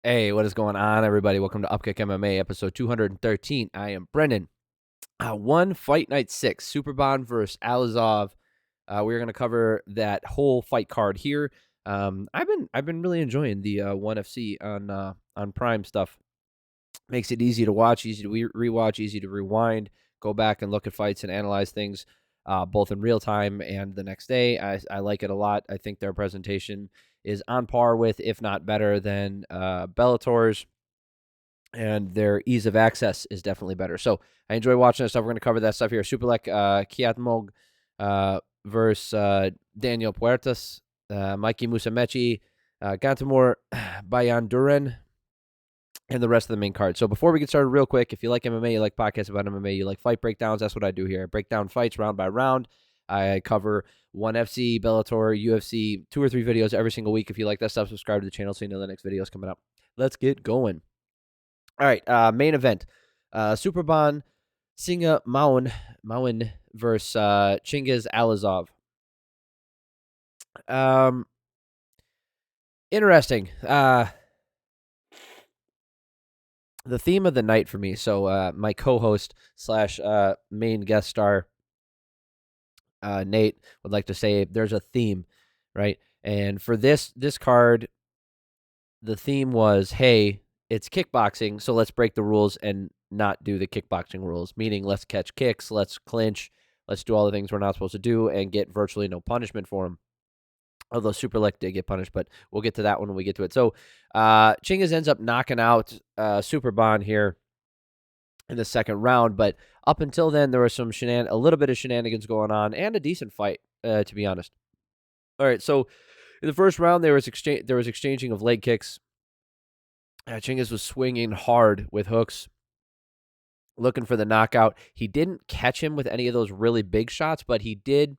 Hey, what is going on, everybody? Welcome to Upkick MMA, episode 213. I am Brendan. One Fight Night 6, Superbon versus Allazov. We're going to cover that whole fight card here. I've been really enjoying the ONE FC on Prime stuff. Makes it easy to watch, easy to rewatch, easy to rewind, go back and look at fights and analyze things, both in real time and the next day. I like it a lot. I think their presentation is on par with, if not better than, Bellator's, and their ease of access is definitely better. So I enjoy watching this stuff. We're going to cover that stuff here. Superlek, Kiatmoo9 versus Daniel Puertas, Mikey Musumeci, Gantumur, Bayanduuren, and the rest of the main card. So before we get started, real quick, if you like MMA, you like podcasts about MMA, you like fight breakdowns, that's what I do here. I break down fights round by round. I cover ONE FC, Bellator, UFC, 2 or 3 videos every single week. If you like that stuff, subscribe to the channel so you know the next video is coming up. Let's get going. All right, main event. Superbon, Singha, Mawynn versus Chingiz, Allazov. Interesting. The theme of the night for me, so my co-host / main guest star, Nate, would like to say there's a theme, right? And for this card, the theme was, hey, it's kickboxing, so let's break the rules and not do the kickboxing rules, meaning let's catch kicks, let's clinch, let's do all the things we're not supposed to do and get virtually no punishment for them. Although Superlek did get punished, but we'll get to that when we get to it. So Chingiz ends up knocking out Superbon here in the second round, but up until then, there was a little bit of shenanigans going on and a decent fight, to be honest. All right, so in the first round, there was exchanging of leg kicks. Chingiz was swinging hard with hooks, looking for the knockout. He didn't catch him with any of those really big shots, but he did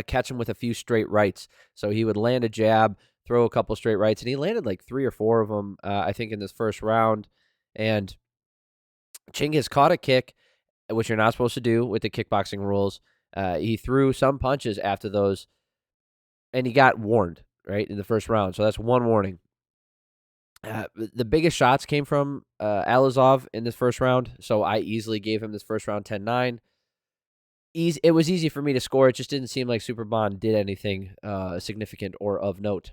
catch him with a few straight rights. So he would land a jab, throw a couple straight rights, and he landed like 3 or 4 of them, I think, in this first round. And Chingiz caught a kick, which you're not supposed to do with the kickboxing rules. He threw some punches after those, and he got warned, right, in the first round. So that's one warning. The biggest shots came from Allazov in this first round, so I easily gave him this first round 10-9. It was easy for me to score. It just didn't seem like Superbon did anything significant or of note.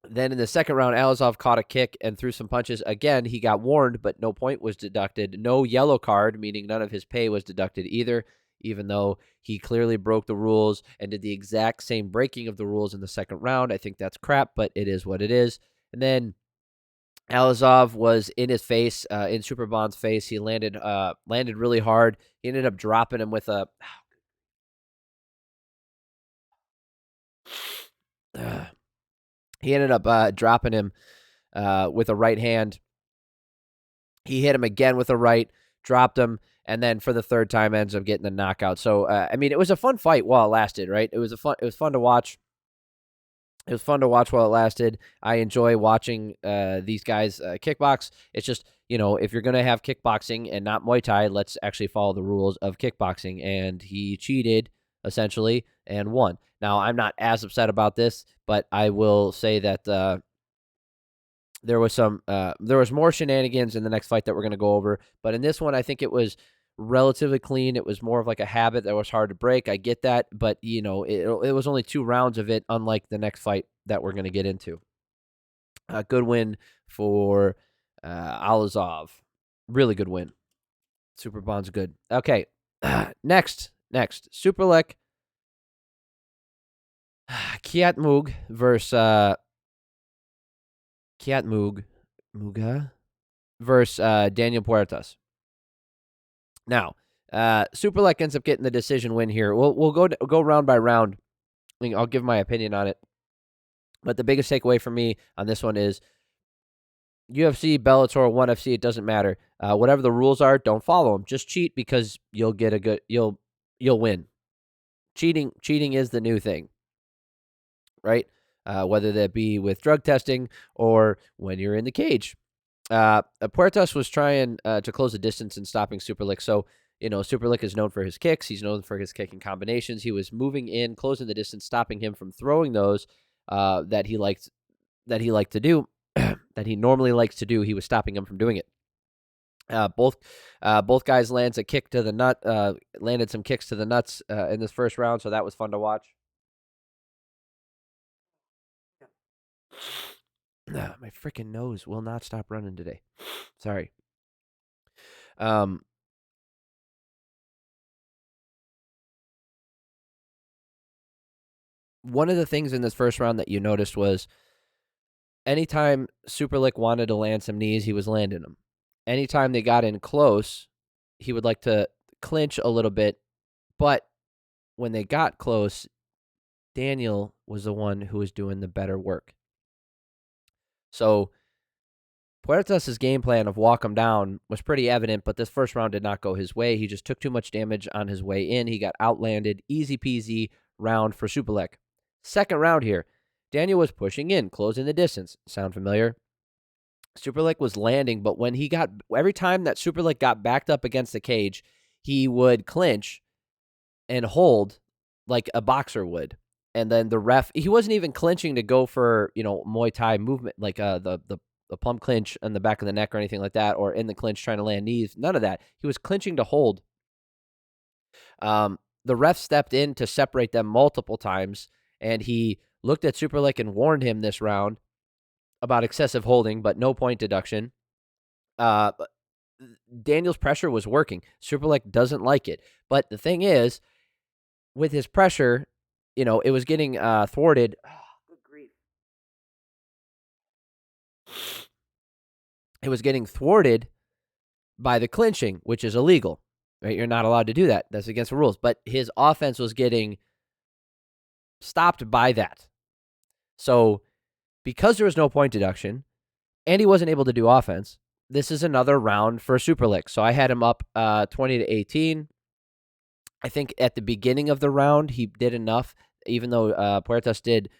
Then in the second round, Allazov caught a kick and threw some punches. Again, he got warned, but no point was deducted. No yellow card, meaning none of his pay was deducted either, even though he clearly broke the rules and did the exact same breaking of the rules in the second round. I think that's crap, but it is what it is. And then Allazov was in his face, in Superbon's face. He landed really hard. He ended up dropping him with a... He ended up dropping him with a right hand. He hit him again with a right, dropped him, and then for the third time ends up getting the knockout. So, I mean, it was a fun fight while it lasted, right? It was fun to watch. It was fun to watch while it lasted. I enjoy watching these guys kickbox. It's just, if you're going to have kickboxing and not Muay Thai, let's actually follow the rules of kickboxing. And he cheated, essentially, and won. Now, I'm not as upset about this, but I will say that there was more shenanigans in the next fight that we're going to go over. But in this one, I think it was relatively clean. It was more of like a habit that was hard to break. I get that, but it was only 2 rounds of it, unlike the next fight that we're going to get into. A good win for Allazov. Really good win. Superbon's good. Okay, next Superlek, Kiatmoo9 versus Kiatmoo9 versus Daniel Puertas. Now, Superlek ends up getting the decision win here. We'll go round by round. I'll give my opinion on it. But the biggest takeaway for me on this one is UFC, Bellator, ONE FC, it doesn't matter. Whatever the rules are, don't follow them. Just cheat because you'll win. Cheating is the new thing, right? Whether that be with drug testing or when you're in the cage. Puertas was trying to close the distance and stopping Superlek. So, Superlek is known for his kicks. He's known for his kicking combinations. He was moving in, closing the distance, stopping him from throwing those that he liked to do. that he normally likes to do, he was stopping him from doing it. Both guys landed some kicks to the nuts in this first round, so that was fun to watch. My freaking nose will not stop running today. Sorry. One of the things in this first round that you noticed was anytime Superlek wanted to land some knees, he was landing them. Anytime they got in close, he would like to clinch a little bit, but when they got close, Daniel was the one who was doing the better work. So Puertas' game plan of walk him down was pretty evident, but this first round did not go his way. He just took too much damage on his way in. He got outlanded. Easy peasy round for Superlek. Second round here, Daniel was pushing in, closing the distance. Sound familiar? Superlek was landing, but when every time that Superlek got backed up against the cage, he would clinch and hold like a boxer would. And then the ref, he wasn't even clinching to go for, Muay Thai movement, like the plumb clinch on the back of the neck or anything like that, or in the clinch trying to land knees. None of that. He was clinching to hold. The ref stepped in to separate them multiple times, and he looked at Superlek and warned him this round about excessive holding, but no point deduction. Daniel's pressure was working. Superlek doesn't like it. But the thing is, with his pressure, it was getting thwarted. Oh, good grief. It was getting thwarted by the clinching, which is illegal. Right? You're not allowed to do that. That's against the rules. But his offense was getting stopped by that. So because there was no point deduction and he wasn't able to do offense, this is another round for Superlek. So I had him up 20-18. I think at the beginning of the round, he did enough, even though Puertas did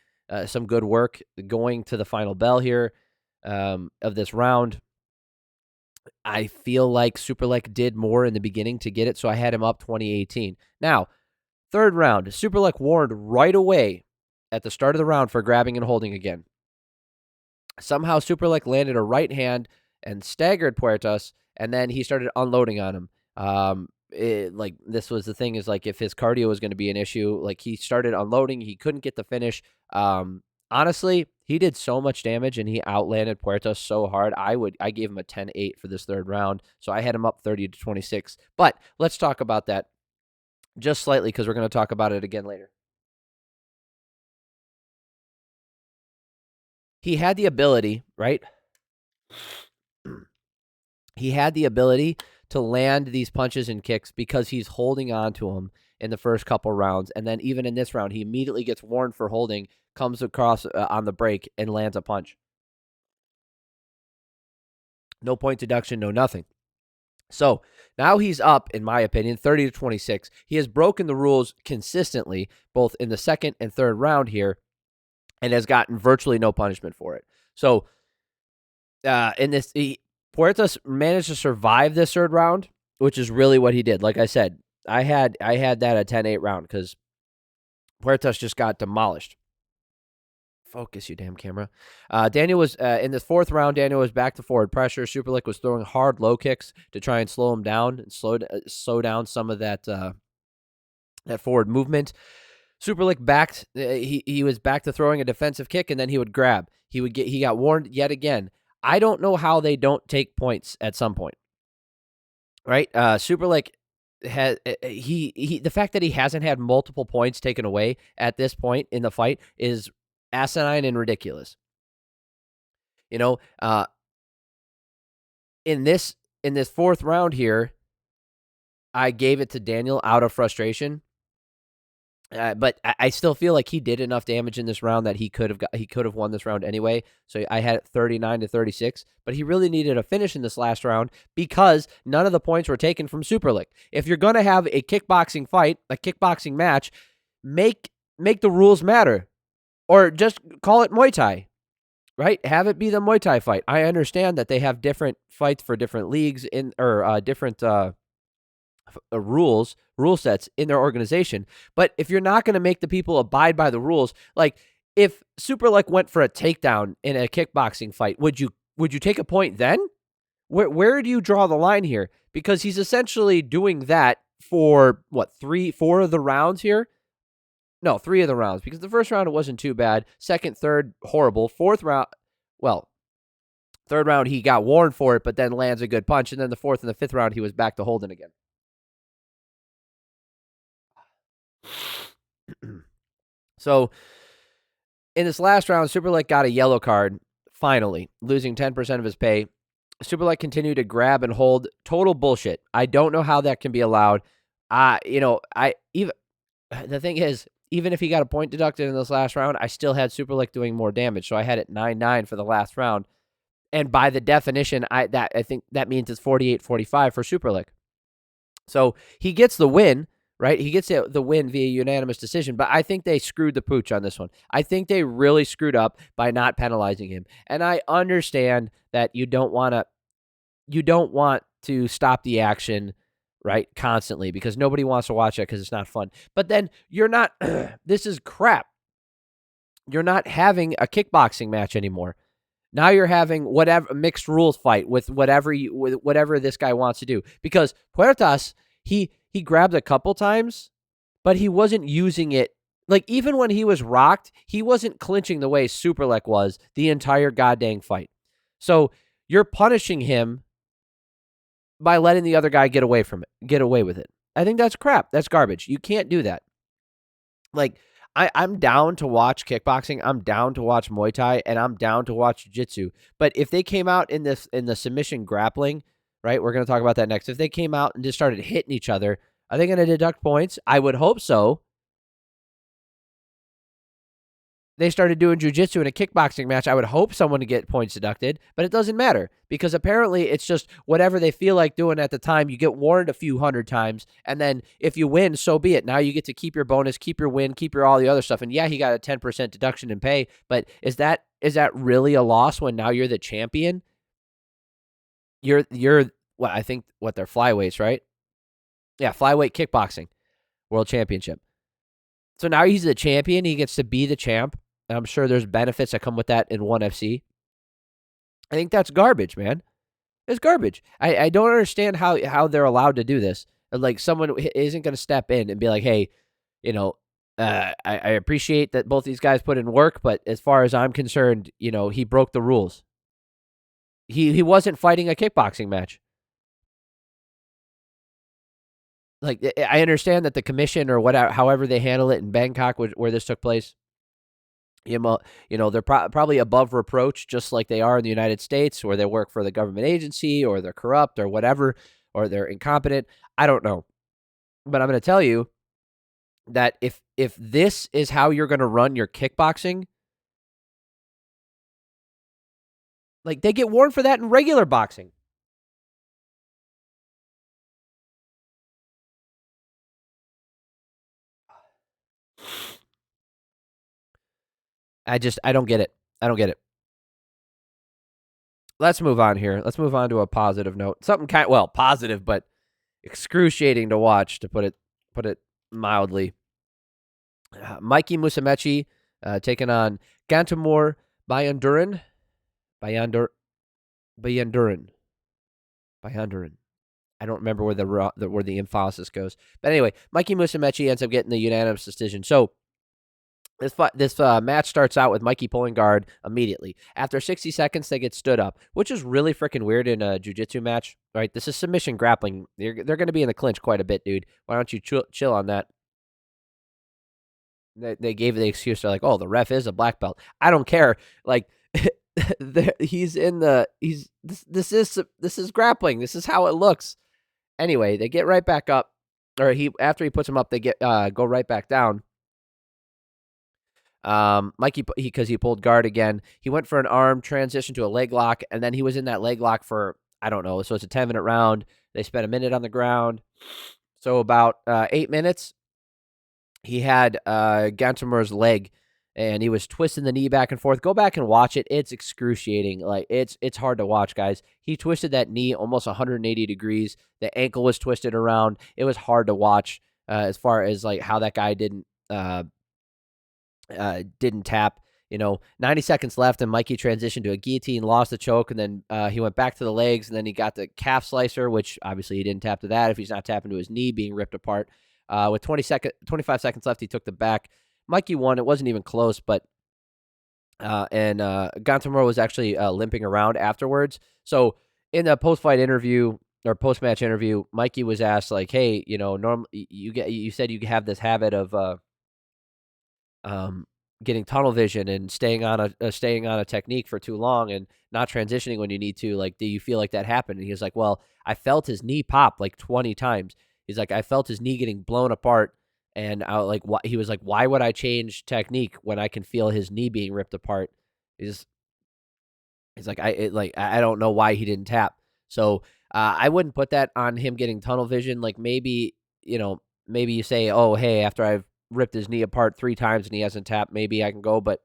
some good work going to the final bell here of this round. I feel like Superlek did more in the beginning to get it, so I had him up 20-18. Now, third round, Superlek warned right away at the start of the round for grabbing and holding again. Somehow Superlek landed a right hand and staggered Puertas, and then he started unloading on him. This was the thing is like if his cardio was going to be an issue, like he started unloading, he couldn't get the finish. Honestly, he did so much damage and he outlanded Puertas so hard. I gave him a 10-8 for this third round, so I had him up 30-26. But let's talk about that just slightly because we're going to talk about it again later. He had the ability, right? He had the ability to land these punches and kicks because he's holding on to them in the first couple rounds. And then even in this round, he immediately gets warned for holding, comes across on the break, and lands a punch. No point deduction, no nothing. So now he's up, in my opinion, 30-26. He has broken the rules consistently, both in the second and third round here, and has gotten virtually no punishment for it. So in this, Puertas managed to survive this third round, which is really what he did. Like I said, I had that a 10-8 round because Puertas just got demolished. Focus, you damn camera. Daniel was in this fourth round. Daniel was back to forward pressure. Superlek was throwing hard low kicks to try and slow him down and slow down some of that forward movement. Superlek backed. He was back to throwing a defensive kick, and then he would grab. He got warned yet again. I don't know how they don't take points at some point. Right? Superlek has the fact that he hasn't had multiple points taken away at this point in the fight is asinine and ridiculous. In this fourth round here, I gave it to Daniel out of frustration. But I still feel like he did enough damage in this round that he could have won this round anyway. So I had it 39-36, but he really needed a finish in this last round because none of the points were taken from Superlek. If you're going to have a kickboxing fight, a kickboxing match, make the rules matter. Or just call it Muay Thai, right? Have it be the Muay Thai fight. I understand that they have different fights for different leagues different rule sets in their organization. But if you're not going to make the people abide by the rules, like if Superlek went for a takedown in a kickboxing fight, would you would you take a point then? Where do you draw the line here? Because he's essentially doing that for what, 4 of the rounds here? No, 3 of the rounds, because the first round it wasn't too bad. Second, third, horrible. Fourth round, well, third round he got warned for it, but then lands a good punch, and then the fourth and the fifth round he was back to holding again. So in this last round, Superlek got a yellow card, finally, losing 10% of his pay. Superlek continued to grab and hold. Total bullshit. I don't know how that can be allowed. The thing is, even if he got a point deducted in this last round, I still had Superlek doing more damage. So I had it 9-9 for the last round. And by the definition, I think that means it's 48-45 for Superlek. So he gets the win, right? He gets the win via unanimous decision, but I think they screwed the pooch on this one. I think they really screwed up by not penalizing him. And I understand that you don't want to stop the action, right, constantly, because nobody wants to watch it because it's not fun. But then you're not, this is crap. You're not having a kickboxing match anymore. Now you're having whatever mixed rules fight with whatever this guy wants to do. Because Puertas, he grabbed a couple times, but he wasn't using it. Like, even when he was rocked, he wasn't clinching the way Superlek was the entire goddamn fight. So you're punishing him by letting the other guy get away with it. I think that's crap. That's garbage. You can't do that. Like, I'm down to watch kickboxing. I'm down to watch Muay Thai, and I'm down to watch Jiu-Jitsu. But if they came out in the submission grappling, right? We're going to talk about that next. If they came out and just started hitting each other, are they going to deduct points? I would hope so. They started doing jiu-jitsu in a kickboxing match, I would hope someone to get points deducted, but it doesn't matter because apparently it's just whatever they feel like doing at the time. You get warned a few hundred times, and then if you win, so be it. Now you get to keep your bonus, keep your win, keep your all the other stuff. And yeah, he got a 10% deduction in pay, but is that really a loss when now you're the champion? You're what I think they're flyweights, right? Yeah, flyweight kickboxing world championship. So now he's the champion. He gets to be the champ. And I'm sure there's benefits that come with that in ONE FC. I think that's garbage, man. It's garbage. I don't understand how they're allowed to do this. Like, someone isn't going to step in and be like, hey, I appreciate that both these guys put in work, but as far as I'm concerned, he broke the rules. He wasn't fighting a kickboxing match. Like, I understand that the commission or whatever, however they handle it in Bangkok, where this took place, they're probably above reproach, just like they are in the United States, where they work for the government agency, or they're corrupt, or whatever, or they're incompetent. I don't know, but I'm going to tell you that if this is how you're going to run your kickboxing, like, they get warned for that in regular boxing. I don't get it. I don't get it. Let's move on here. Let's move on to a positive note. Something positive, but excruciating to watch, to put it mildly. Mikey Musumeci taking on Gantumur Bayanduuren. Bayanduuren. I don't remember where the emphasis goes. But anyway, Mikey Musumeci ends up getting the unanimous decision. So this match starts out with Mikey pulling guard immediately. After 60 seconds, they get stood up, which is really freaking weird in a jiu-jitsu match, right? This is submission grappling. They're going to be in the clinch quite a bit, dude. Why don't you chill on that? They gave the excuse. They're like, oh, the ref is a black belt. I don't care. Like, this is grappling. This is how it looks. Anyway, they get right back up, or after he puts him up, they go right back down. Mikey, because he pulled guard again, he went for an arm, transition to a leg lock, and then he was in that leg lock for, I don't know, so it's a 10-minute round. They spent a minute on the ground. So about 8 minutes, he had Gantumur's leg, and he was twisting the knee back and forth. Go back and watch it. It's excruciating. Like, it's hard to watch, guys. He twisted that knee almost 180 degrees. The ankle was twisted around. It was hard to watch as far as like how that guy didn't tap. 90 seconds left, and Mikey transitioned to a guillotine, lost the choke, and then he went back to the legs, and then he got the calf slicer, which obviously he didn't tap to that if he's not tapping to his knee being ripped apart. With 25 seconds left, he took the back. Mikey won. It wasn't even close, but Gantumur was actually limping around afterwards. So in the post-fight interview or post-match interview, Mikey was asked like, "Hey, normally you said you have this habit of getting tunnel vision and staying on a technique for too long and not transitioning when you need to. Like, do you feel like that happened?" And he was like, "Well, I felt his knee pop like 20 times." He's like, "I felt his knee getting blown apart." And he was like, "Why would I change technique when I can feel his knee being ripped apart?" He's like, I don't know why he didn't tap. So I wouldn't put that on him getting tunnel vision. Like maybe you say, "Oh, hey, after I've ripped his knee apart 3 times and he hasn't tapped, maybe I can go." But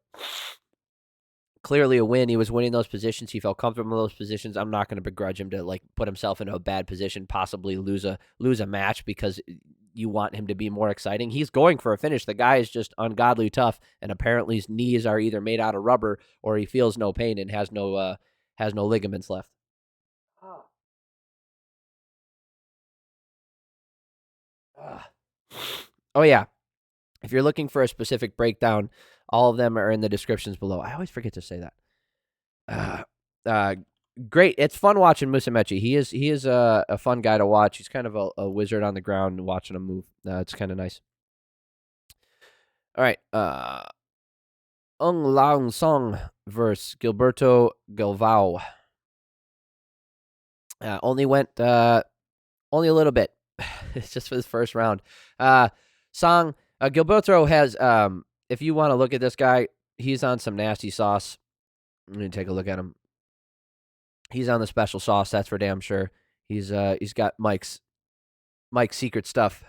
clearly a win. He was winning those positions. He felt comfortable in those positions. I'm not going to begrudge him to put himself into a bad position, possibly lose a match because you want him to be more exciting. He's going for a finish. The guy is just ungodly tough, and apparently his knees are either made out of rubber or he feels no pain and has no ligaments left. Oh yeah. If you're looking for a specific breakdown, all of them are in the descriptions below. I always forget to say that. Great. It's fun watching Musumeci. He is a fun guy to watch. He's kind of a wizard on the ground watching him move. It's kind of nice. All right. Aung Lang Song versus Gilberto Galvao. Only went only a little bit. It's just for the first round. Gilberto has, if you want to look at this guy, he's on some nasty sauce. I'm going to take a look at him. He's on the special sauce, that's for damn sure. He's got Mike's secret stuff.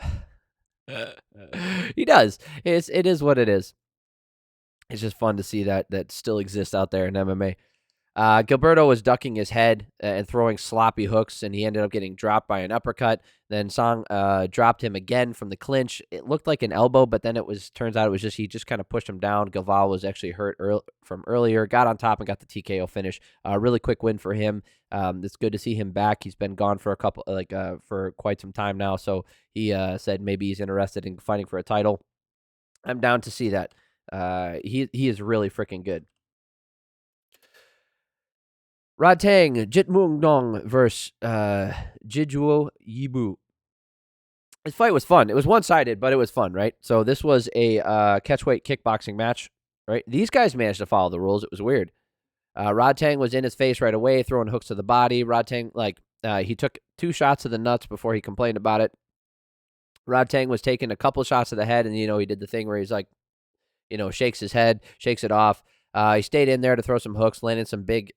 He does. It is what it is. It's just fun to see that still exists out there in MMA. Gilberto was ducking his head and throwing sloppy hooks, and he ended up getting dropped by an uppercut. Then Song dropped him again from the clinch. It looked like an elbow, but then turns out it was just he just kind of pushed him down. Galvao was actually hurt from earlier, got on top and got the TKO finish. Really quick win for him. It's good to see him back. He's been gone for for quite some time now, so he said maybe he's interested in fighting for a title. I'm down to see that. He is really freaking good. Rodtang, Jitmangnon versus Jiouo Yibu. This fight was fun. It was one-sided, but it was fun, right? So this was a catchweight kickboxing match, right? These guys managed to follow the rules. It was weird. Rodtang was in his face right away, throwing hooks to the body. Rodtang, he took 2 shots to the nuts before he complained about it. Rodtang was taking a couple shots to the head, and, he did the thing where he's like, shakes his head, shakes it off. He stayed in there to throw some hooks, landed some big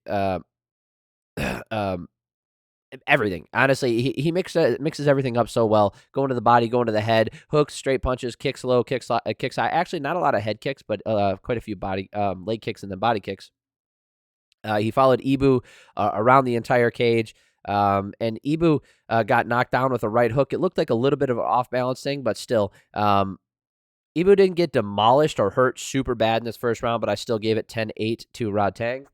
everything. Honestly, he mixes everything up so well. Going to the body, going to the head, hooks, straight punches, kicks low, kicks high. Actually, not a lot of head kicks, but quite a few leg kicks and then body kicks. He followed Ibu around the entire cage. And Ibu got knocked down with a right hook. It looked like a little bit of an off-balance thing, but still. Ibu didn't get demolished or hurt super bad in this first round, but I still gave it 10-8 to Rodtang.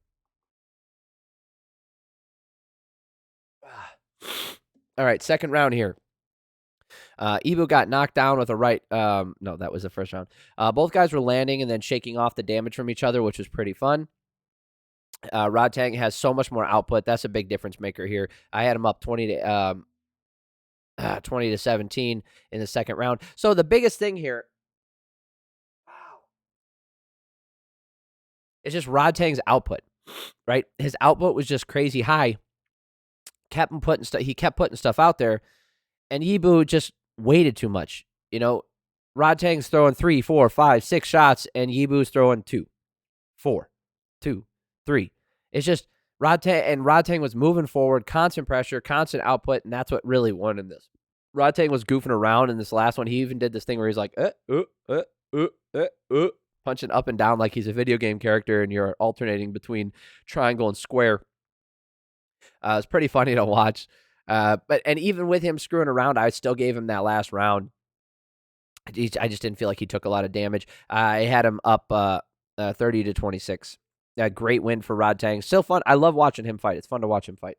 All right, second round here. Ibu got knocked down with a right. No, that was the first round. Both guys were landing and then shaking off the damage from each other, which was pretty fun. Rodtang has so much more output. That's a big difference maker here. I had him up 20 to 17 in the second round. So the biggest thing here, is just Rodtang's output, right? His output was just crazy high. He kept putting stuff out there, and Ibu just waited too much. Rodtang's throwing 3, 4, 5, 6 shots, and Ibu's throwing 2, 4, 2, 3. It's just Rodtang was moving forward, constant pressure, constant output, and that's what really won in this. Rodtang was goofing around in this last one. He even did this thing where he's like, punching up and down like he's a video game character, and you're alternating between triangle and square. It's pretty funny to watch. But even with him screwing around, I still gave him that last round. I just didn't feel like he took a lot of damage. I had him up 30-26. A great win for Rodtang. Still fun. I love watching him fight. It's fun to watch him fight.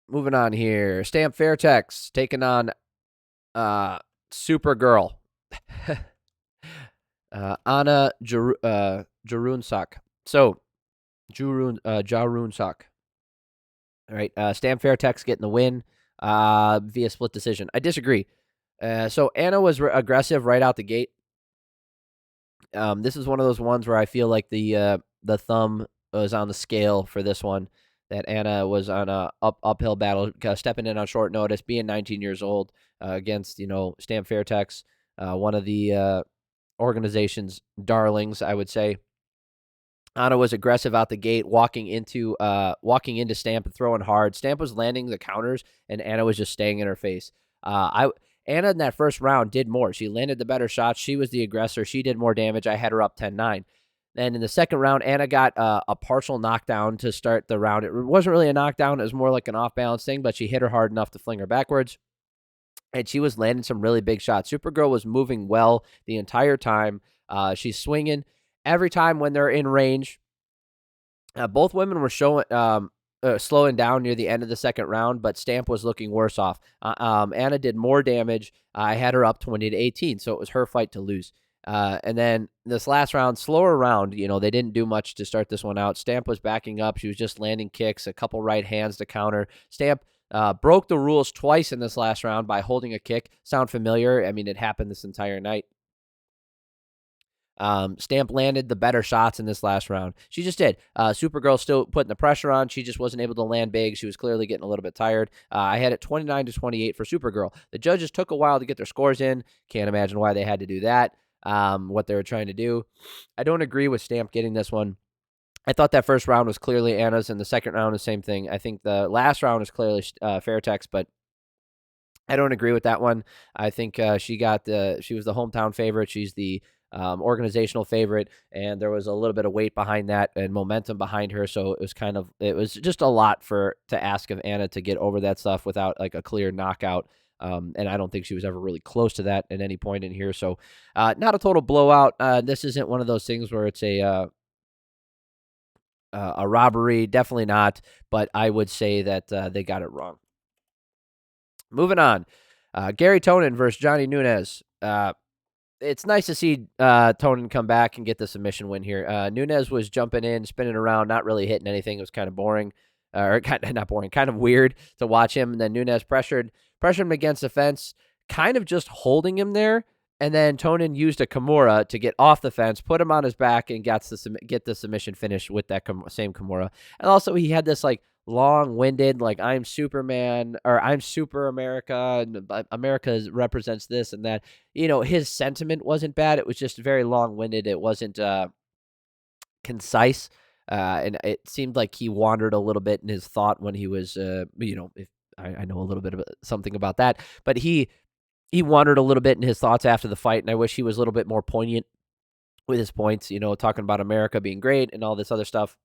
Moving on here. Stamp Fairtex taking on Supergirl. Anna Jaroonsak. So, Jaroonsak. All right. Stamp Fairtex getting the win via split decision. I disagree. So, Anna was aggressive right out the gate. This is one of those ones where I feel like the thumb was on the scale for this one. That Anna was on a uphill battle, stepping in on short notice, being 19 years old against Stamp Fairtex, one of the organization's darlings, I would say. Anna was aggressive out the gate, walking into Stamp and throwing hard. Stamp was landing the counters, and Anna was just staying in her face. Anna in that first round did more. She landed the better shots. She was the aggressor. She did more damage. I had her up 10-9. Then in the second round, Anna got a partial knockdown to start the round. It wasn't really a knockdown. It was more like an off-balance thing, but she hit her hard enough to fling her backwards. And she was landing some really big shots. Supergirl was moving well the entire time. She's swinging. Every time when they're in range, both women were slowing down near the end of the second round, but Stamp was looking worse off. Anna did more damage. I had her up 20-18, so it was her fight to lose. And then this last round, slower round, they didn't do much to start this one out. Stamp was backing up. She was just landing kicks, a couple right hands to counter. Stamp broke the rules twice in this last round by holding a kick. Sound familiar? I mean, it happened this entire night. Stamp landed the better shots in this last round. She just did. Supergirl still putting the pressure on. She just wasn't able to land big. She was clearly getting a little bit tired. I had it 29-28 for Supergirl. The judges took a while to get their scores in. Can't imagine why they had to do that. What they were trying to do. I don't agree with Stamp getting this one. I thought that first round was clearly Anna's, and the second round the same thing. I think the last round is clearly Fairtex, but I don't agree with that one. I think she was the hometown favorite. She's the organizational favorite, and there was a little bit of weight behind that and momentum behind her. So it was just a lot to ask of Anna to get over that stuff without like a clear knockout. And I don't think she was ever really close to that at any point in here. So not a total blowout. This isn't one of those things where it's a robbery. Definitely not. But I would say that they got it wrong. Moving on. Garry Tonon versus Johnny Nunez. It's nice to see Tonon come back and get the submission win here. Nunez was jumping in, spinning around, not really hitting anything. It was kind of boring. Not boring, kind of weird to watch him. And then Nunez pressured him against the fence, kind of just holding him there. And then Tonon used a Kimura to get off the fence, put him on his back, and get the submission finish with that same Kimura. And also he had this like long-winded, like I'm Superman or I'm Super America, and America represents this and that. His sentiment wasn't bad. It was just very long-winded. It wasn't concise. And it seemed like he wandered a little bit in his thought when he was, if I know a little bit of something about that, but he wandered a little bit in his thoughts after the fight, and I wish he was a little bit more poignant with his points, talking about America being great and all this other stuff.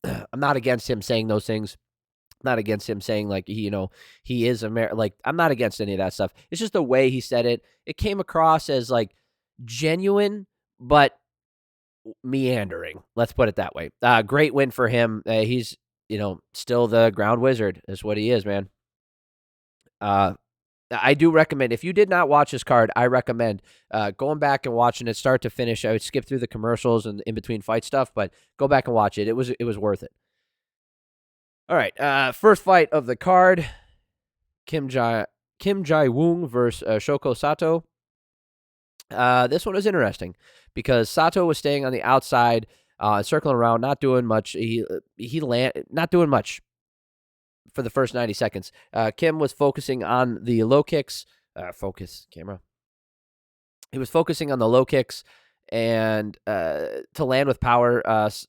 I'm not against him saying those things. Not against him saying like he is America. Like I'm not against any of that stuff. It's just the way he said it. It came across as like genuine, but meandering. Let's put it that way. Great win for him. He's still the ground wizard. Is what he is, man. I do recommend, if you did not watch this card, I recommend going back and watching it start to finish. I would skip through the commercials and in between fight stuff, but go back and watch it. It was worth it. All right, first fight of the card: Kim Jae-woong versus Shoko Sato. This one was interesting because Sato was staying on the outside, circling around, not doing much. Not doing much for the first 90 seconds. Kim was focusing on the low kicks. Focus, camera. He was focusing on the low kicks and to land with power.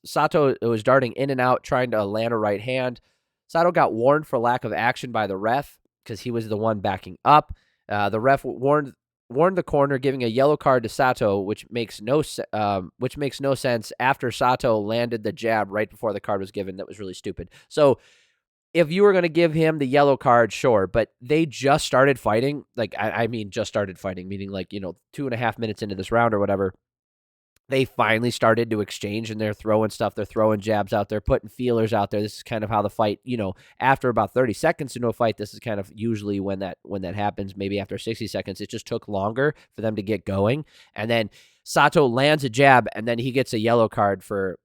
Sato was darting in and out, trying to land a right hand. Sato got warned for lack of action by the ref because he was the one backing up. The ref warned the corner, giving a yellow card to Sato, which makes no sense after Sato landed the jab right before the card was given. That was really stupid. So if you were going to give him the yellow card, sure, but they just started fighting. Like, I mean, just started fighting, meaning like, 2.5 minutes into this round or whatever. They finally started to exchange, and they're throwing stuff. They're throwing jabs out there, putting feelers out there. This is kind of how the fight, after about 30 seconds into a fight, this is kind of usually when that happens. Maybe after 60 seconds, it just took longer for them to get going. And then Sato lands a jab, and then he gets a yellow card for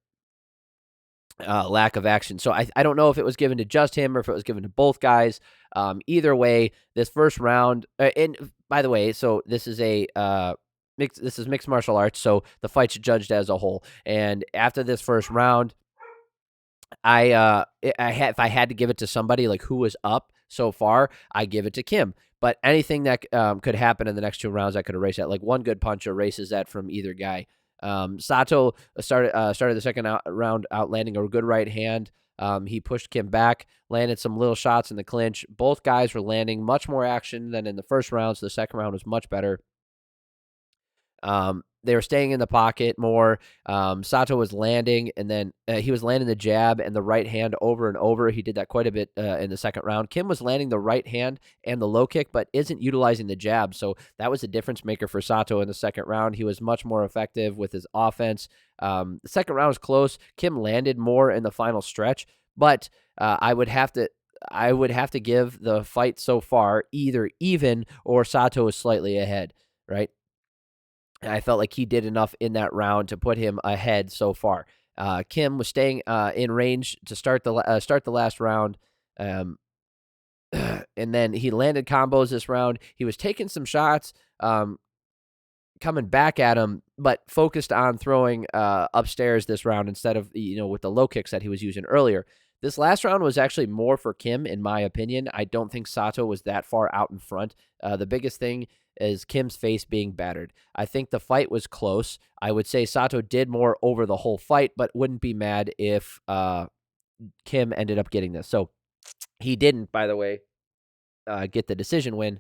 lack of action. So I don't know if it was given to just him or if it was given to both guys. Either way, this first round, and by the way, so this is mixed martial arts, so the fight's judged as a whole. And after this first round, if I had to give it to somebody, like who was up so far, I give it to Kim. But anything that could happen in the next 2 rounds, I could erase that. Like one good punch erases that from either guy. Sato started the second round out landing a good right hand. He pushed Kim back, landed some little shots in the clinch. Both guys were landing much more action than in the first round, so the second round was much better. They were staying in the pocket more. Sato was landing, and then he was landing the jab and the right hand over and over. He did that quite a bit in the second round. Kim was landing the right hand and the low kick, but isn't utilizing the jab. So that was a difference maker for Sato in the second round. He was much more effective with his offense. The second round was close. Kim landed more in the final stretch, but I would have to give the fight so far either even or Sato is slightly ahead, right? I felt like he did enough in that round to put him ahead so far. Kim was staying in range to start the last round, and then he landed combos this round. He was taking some shots, coming back at him, but focused on throwing upstairs this round instead of with the low kicks that he was using earlier. This last round was actually more for Kim, in my opinion. I don't think Sato was that far out in front. The biggest thing is Kim's face being battered. I think the fight was close. I would say Sato did more over the whole fight, but wouldn't be mad if Kim ended up getting this. So he didn't, by the way, get the decision win.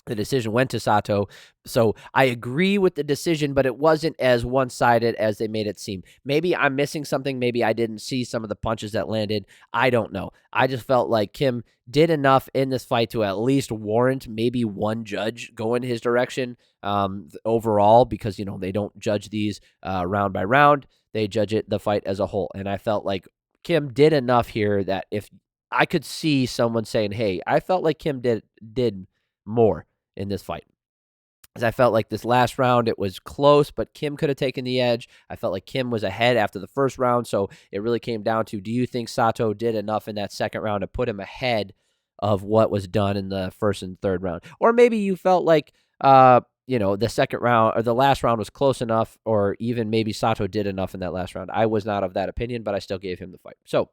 The decision went to Sato. So I agree with the decision, but it wasn't as one-sided as they made it seem. Maybe I'm missing something. Maybe I didn't see some of the punches that landed. I don't know. I just felt like Kim did enough in this fight to at least warrant maybe one judge going his direction overall, because, they don't judge these round by round. They judge the fight as a whole. And I felt like Kim did enough here that if I could see someone saying, hey, I felt like Kim did more in this fight. As I felt like this last round, it was close, but Kim could have taken the edge. I felt like Kim was ahead after the first round, so it really came down to, do you think Sato did enough in that second round to put him ahead of what was done in the first and third round? Or maybe you felt like, the second round or the last round was close enough, or even maybe Sato did enough in that last round. I was not of that opinion, but I still gave him the fight. So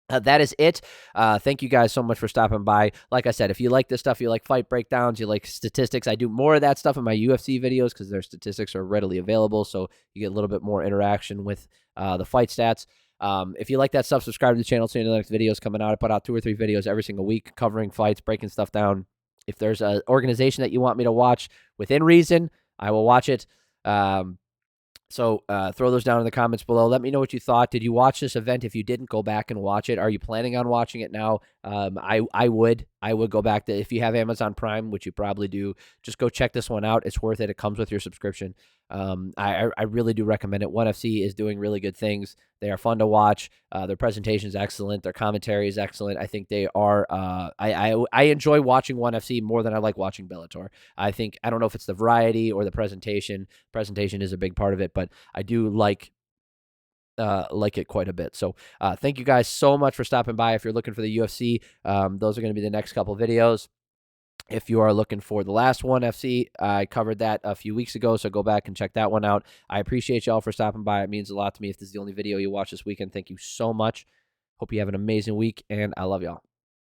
that is it. Thank you guys so much for stopping by. Like I said, if you like this stuff, you like fight breakdowns, you like statistics, I do more of that stuff in my UFC videos because their statistics are readily available, so you get a little bit more interaction with the fight stats. If you like that stuff, subscribe to the channel so you know the next videos coming out. I put out 2 or 3 videos every single week covering fights, breaking stuff down. If there's an organization that you want me to watch within reason, I will watch it. So throw those down in the comments below. Let me know what you thought. Did you watch this event? If you didn't, go back and watch it. Are you planning on watching it now? I would go back to, if you have Amazon Prime, which you probably do, just go check this one out. It's worth it. It comes with your subscription. I really do recommend it. ONE FC is doing really good things. They are fun to watch. Their presentation is excellent. Their commentary is excellent. I think they are. I enjoy watching ONE FC more than I like watching Bellator. I don't know if it's the variety or the presentation. Presentation is a big part of it, but I do like it quite a bit. So thank you guys so much for stopping by. If you're looking for the UFC, those are going to be the next couple videos. If you are looking for the last ONE FC, I covered that a few weeks ago, so go back and check that one out. I appreciate y'all for stopping by. It means a lot to me if this is the only video you watch this weekend. Thank you so much. Hope you have an amazing week, and I love y'all.